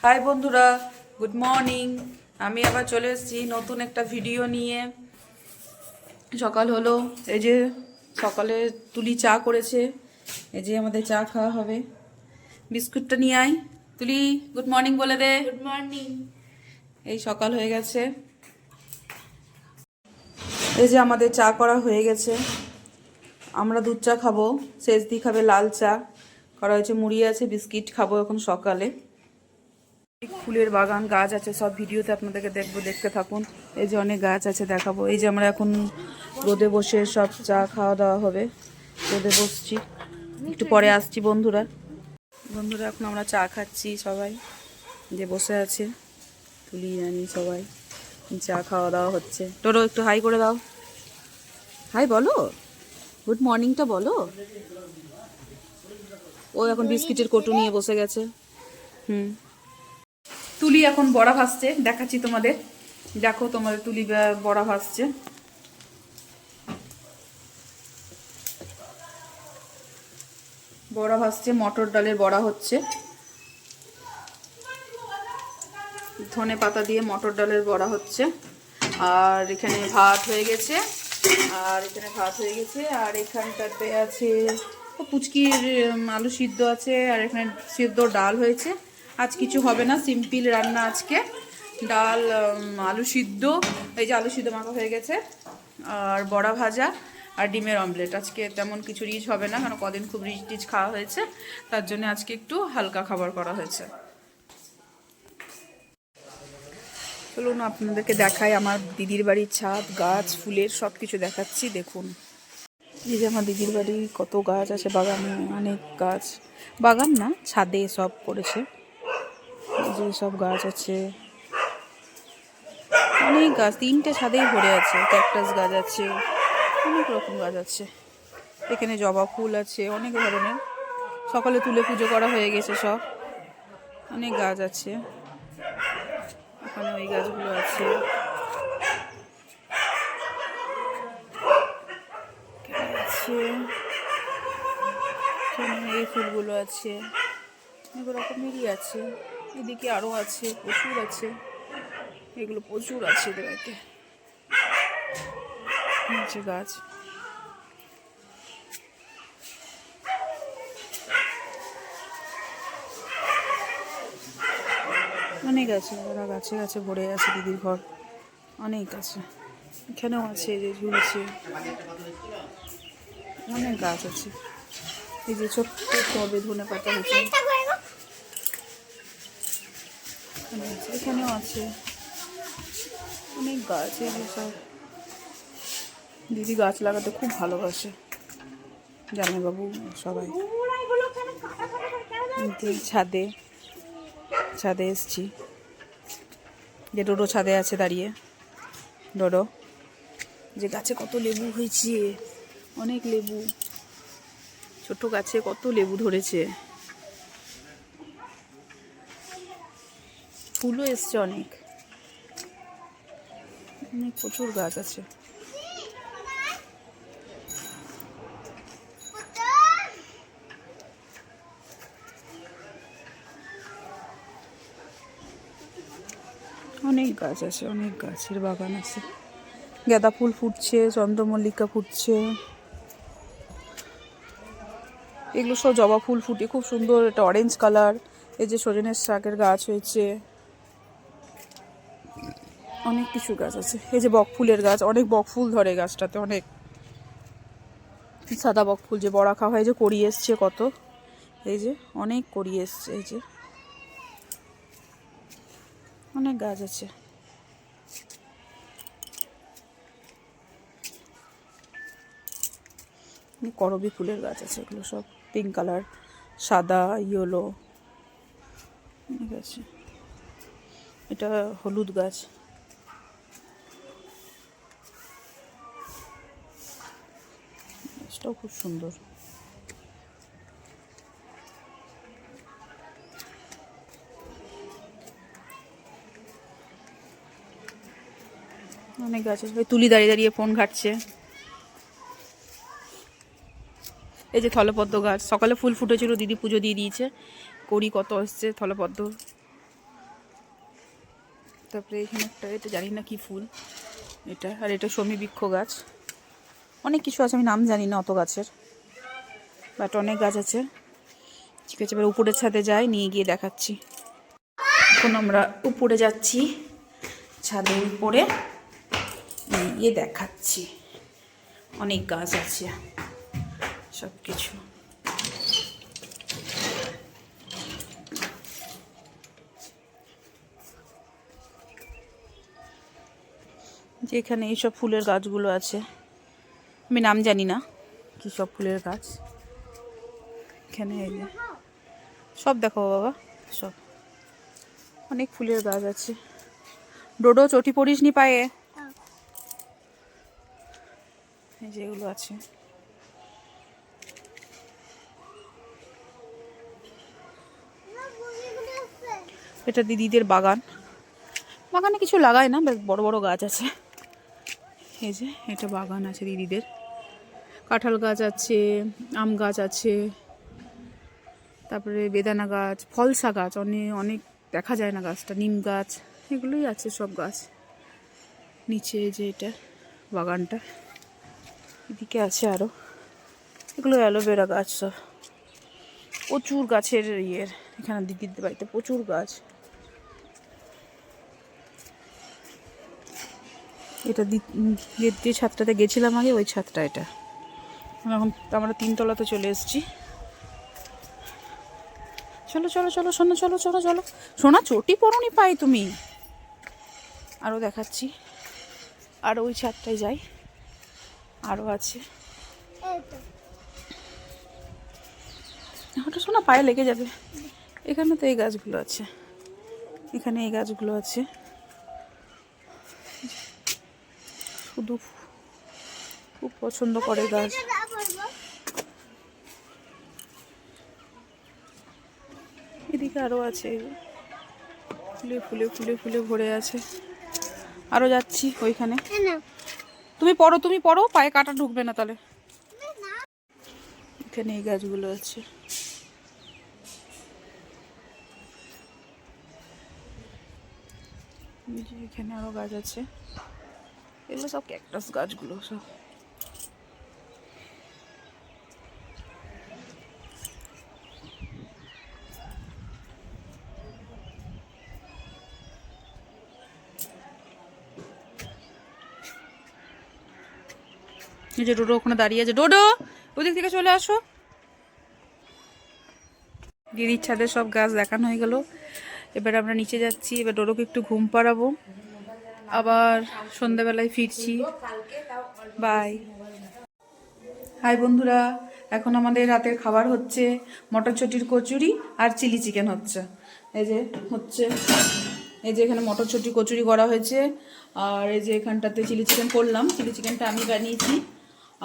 High বন্ধুরা, good morning. আমি আবার চলে এসেছি নতুন একটা ভিডিও নিয়ে। সকাল হলো, এই যে সকালে তুলি চা করেছে, এই যে আমাদের চা খাওয়া হবে। বিস্কুটটা নিয়ে আয় তুলি, গুড মর্নিং বলে দে। Good morning. এই সকাল হয়ে গেছে, এই যে আমাদের চা করা হয়ে গেছে। আমরা দুধ চা খাবো, শেষদি খাবে লাল চা করা হয়েছে, মুড়ি আছে, বিস্কিট খাবো এখন সকালে। ফুলের বাগান, গাছ আছে, সব ভিডিওতে আপনাদেরকে দেখতে থাকুন। এই যে অনেক গাছ আছে, দেখাবো। এই যে আমরা এখন রোদে বসে সব চা খাওয়া দাওয়া হবে, রোদে বসছি, একটু পরে আসছি বন্ধুরা। এখন আমরা চা খাচ্ছি, সবাই যে বসে আছে, তুলি জানি সবাই চা খাওয়া দাওয়া হচ্ছে। তোরও একটু হাই করে দাও, হাই বলো, গুড মর্নিংটা বলো। ও এখন বিস্কিটের কটু নিয়ে বসে গেছে। তুলি এখন বড়া ভাজছে, দেখাচ্ছি তোমাদের। দেখো তোমাদের তুলি বড়া ভাজছে। বড়া ভাজছে, মটর ডালের বড়া হচ্ছে, ধনে পাতা দিয়ে মটর ডালের বড়া হচ্ছে। আর এখানে ভাত হয়ে গেছে, আর এখানটাতে আছে পুচকির আলু সিদ্ধ আছে, আর এখানে সিদ্ধ ডাল হয়েছে। আজ কিছু হবে না, সিম্পল রান্না আজকে, ডাল, আলু সিদ্ধ, এই যে আলু সিদ্ধ মাখা হয়ে গেছে, আর বড়া ভাজা আর ডিমের অমলেট। আজকে তেমন কিছু রিচ হবে না, কারণ কদিন খুব রিচ টিচ খাওয়া হয়েছে, তার জন্য আজকে একটু হালকা খাবার করা হয়েছে। চলুন আপনাদেরকে দেখাই আমার দিদির বাড়ির ছাদ, গাছ, ফুলের সব কিছু দেখাচ্ছি, দেখুন। এই যে আমার দিদির বাড়ি, কত গাছ আছে বাগানে, অনেক গাছ, বাগান না ছাদে সব করেছে। এই যে সব গাছ আছে, অনেক গাছ, 3টে ছাদেই ভরে আছে, ক্যাকটাস গাছ আছে, অনেক রকম গাছ আছে। এখানে জবা ফুল আছে অনেক ধরনের, সকালে তুলে পুজো করা হয়ে গেছে সব। অনেক গাছ আছে, এখানে ওই গাছগুলো আছে, এই ফুলগুলো আছে, অনেক রকমেরই আছে। এদিকে আরও আছে, প্রচুর আছে, এগুলো প্রচুর আছে এদিকে গাছ। অনেক আছে, ওরা গাছে গাছে ভরে আছে, দিদির ঘর অনেক আছে। এখানেও আছে, যে ঝুলছে, অনেক গাছ আছে। এই যে ছোট্ট টবে ধনে পাতা হয়েছে, এখানেও আছে অনেক গাছ। এই যে সব দিদি গাছ লাগাতে খুব ভালোবাসে, জামাইবাবু সবাই। ছাদে এসছি, যে ডোডো ছাদে আছে দাঁড়িয়ে, ডোডো যে গাছে কত লেবু হয়েছে, অনেক লেবু, ছোট গাছে কত লেবু ধরেছে, ফুলও এসছে অনেক, প্রচুর গাছ আছে। অনেক গাছ আছে, অনেক গাছের বাগান আছে। গাঁদা ফুল ফুটছে, চন্দ্রমল্লিকা ফুটছে, এগুলো সব জবা ফুল ফুটে খুব সুন্দর, এটা অরেঞ্জ কালার। এই যে সজনের শাকের গাছ হয়েছে, অনেক কিছু গাছ আছে। এই যে বক ফুলের গাছ, অনেক বক ফুল ধরে গাছটাতে, অনেক সাদা বক ফুল, যে বড়া খাওয়া হয়, যে কড়ি এসছে কত, এই যে অনেক কড়ি এসছে, এই যে অনেক গাছ আছে। করবী ফুলের গাছ আছে, এগুলো সব পিঙ্ক কালার, সাদা, ইয়েলো, অনেক আছে। এটা হলুদ গাছ, গাছটাও খুব সুন্দর। অনেক গাছ আছে। তুলি দাঁড়িয়ে দাঁড়িয়ে ফোন ঘাটছে। এই যে থলপদ্ম গাছ, সকালে ফুল ফুটেছিল, দিদি পুজো দিয়ে দিয়েছে, কড়ি কত এসছে থলপদ্ম, তারপরে এখানে একটা, এটা জানি না কি ফুল এটা, আর এটা শমীবৃক্ষ গাছ। অনেক কিছু আছে, আমি নাম জানি না অত গাছের, বাট অনেক গাছ আছে। ঠিক আছে, এবার উপরের ছাদে যাই, নিয়ে গিয়ে দেখাচ্ছি। এখন আমরা উপরে যাচ্ছি, ছাদের উপরে নিয়ে গিয়ে দেখাচ্ছি। অনেক গাছ আছে, সব কিছু। যেখানে এইসব ফুলের গাছগুলো আছে, আমি নাম জানি না কী সব ফুলের গাছ। এখানে সব দেখো বাবা, সব অনেক ফুলের গাছ আছে। ডোডো চটি পড়িস নি পায়ে? এই যেগুলো আছে, এটা দিদিদের বাগান। বাগানে কিছু লাগায় না, বেশ বড় বড় গাছ আছে। এই যে এটা বাগান আছে দিদিদের, কাঁঠাল গাছ আছে, আম গাছ আছে, তারপরে বেদানা গাছ, ফলসা গাছ, অনেক অনেক দেখা যায় না গাছটা, নিম গাছ, এগুলোই আছে সব গাছ। নিচে যে এটা বাগানটা, এদিকে আছে আরও, এগুলো অ্যালোভেরা গাছ সব। প্রচুর গাছের ইয়ের, এখানে দিদিদের বাড়িতে প্রচুর গাছ। এটা যে ছাদটাতে গেছিলাম আগে, ওই ছাদটা এটা। এখন আমরা 3 তলাতে চলে এসেছি। চলো চলো চলো সোনা, চলো চলো চলো সোনা, চটি পড়োনি পাই তুমি। আরও দেখাচ্ছি, আর ওই ছাদটায় যাই, আরও আছে। ওটা সোনা পায়ে লেগে যাবে। এখানে তো এই গাছগুলো আছে, এখানে এই গাছগুলো আছে, শুধু খুব পছন্দ করে গাছ। এদিকে আরও আছে, ফুলে ফুলে ফুলে ফুলে ভরে আছে। আরও যাচ্ছি ওইখানে। তুমি পড়ো, পায়ে কাটা ঢুকবে না তাহলে। এখানে এই গাছগুলো আছে, এখানে আরও গাছ আছে। এগুলো সব ক্যাকটাস গাছগুলো সব। এই যে ডোডো ওখানে দাঁড়িয়ে আছে, ডোডো ওদিক থেকে চলে আসো। দিদির ছাদে সব গাছ দেখানো হয়ে গেল, এবার আমরা নিচে যাচ্ছি। এবার ডোডোকে একটু ঘুম পাড়াবো, আবার সন্ধ্যাবেলায় ফিরছি। বাই। হাই বন্ধুরা, এখন আমাদের রাতের খাবার হচ্ছে মটরছুটির কচুরি আর চিলি চিকেন হচ্ছে। এই যে হচ্ছে, এই যে এখানে মটরছুটি কচুরি করা হয়েছে, আর এই যে এখানটাতে চিলি চিকেন করলাম। চিলি চিকেনটা আমি বানিয়েছি,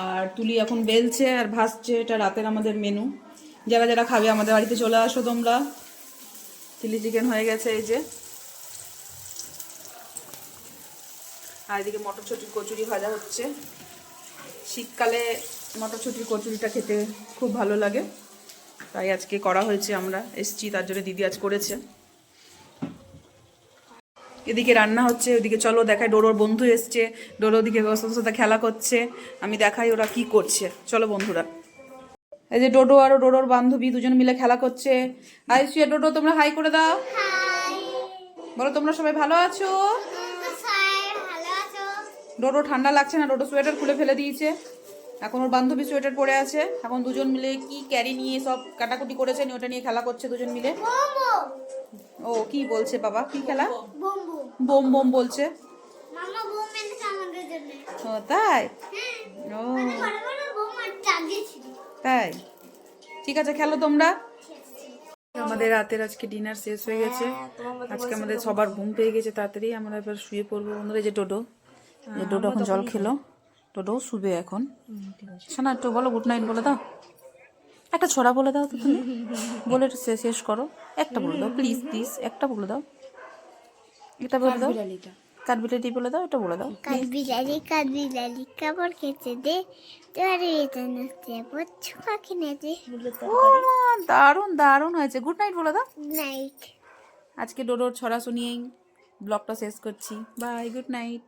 আর তুলি এখন বেলছে আর ভাজছে। এটা রাতের আমাদের মেনু। যারা যারা খাবে আমাদের বাড়িতে চলে আসো তোমরা। চিলি চিকেন হয়ে গেছে এই যে, আর এদিকে মটরছুটির কচুরি ভাজা হচ্ছে। শীতকালে মটরছুটির কচুরিটা খেতে খুব ভালো লাগে, তাই আজকে করা হয়েছে। আমরা এসছি তার জন্য দিদি আজ করেছে। এদিকে রান্না হচ্ছে, ওদিকে চলো দেখাই। ডোরোর বন্ধু এসছে, ডোরো ওদিকে ওর সাথে খেলা করছে, আমি দেখাই ওরা কি করছে। চলো বন্ধুরা, এই যে ডোডো আর ডোডোর বান্ধবী দুজন মিলে খেলা করছে। হাই সুয়া, ডোডো তোমরা হাই করে দাও, বলো তোমরা সবাই ভালো আছো। ডোডো ঠান্ডা লাগছে না, ডোডো সোয়েটার খুলে ফেলে দিয়েছে। এখন ওর বান্ধবী সোয়েটার পরে আছে। এখন দুজন মিলে কি ক্যারি নিয়ে সব কাটাকুটি করেছেন, ওটা নিয়ে খেলা করছে দুজন মিলে। ও কি বলছে বাবা, কি খেলা? বোম বোম বলছে। ও তাই, ও তাই, ঠিক আছে খেলো তোমরা। আমাদের রাতের আজকে ডিনার শেষ হয়ে গেছে। আজকে আমাদের সবার ঘুম পেয়ে গেছে তাড়াতাড়ি, আমরা এবার শুয়ে পড়বো বন্ধুরা। যে ডোডো, যে ডোডো এখন জল খেলো, ডোডো শুবে এখন। শোনা একটু বলো গুড নাইট বলে দাও, একটা ছড়া বলে দাও তো তুমি, বলে শেষ করো। একটা বলে দাও প্লিজ প্লিজ, একটা বলে দাও, এটা বলে দাও। কাঠবিড়ালি বলে দাও, এটা বলে দাও। কাঠবিড়ালি কাঠবিড়ালি কাপড় খেতে দে, তোরে এটা নাচতে বচ্চু পাখি নেতে। ও দারুণ দারুণ হয়েছে, গুড নাইট বলে দাও। নাইট। আজকে ডোডোর ছড়া শুনিয়েই ব্লগটা শেষ করছি। Bye, good night.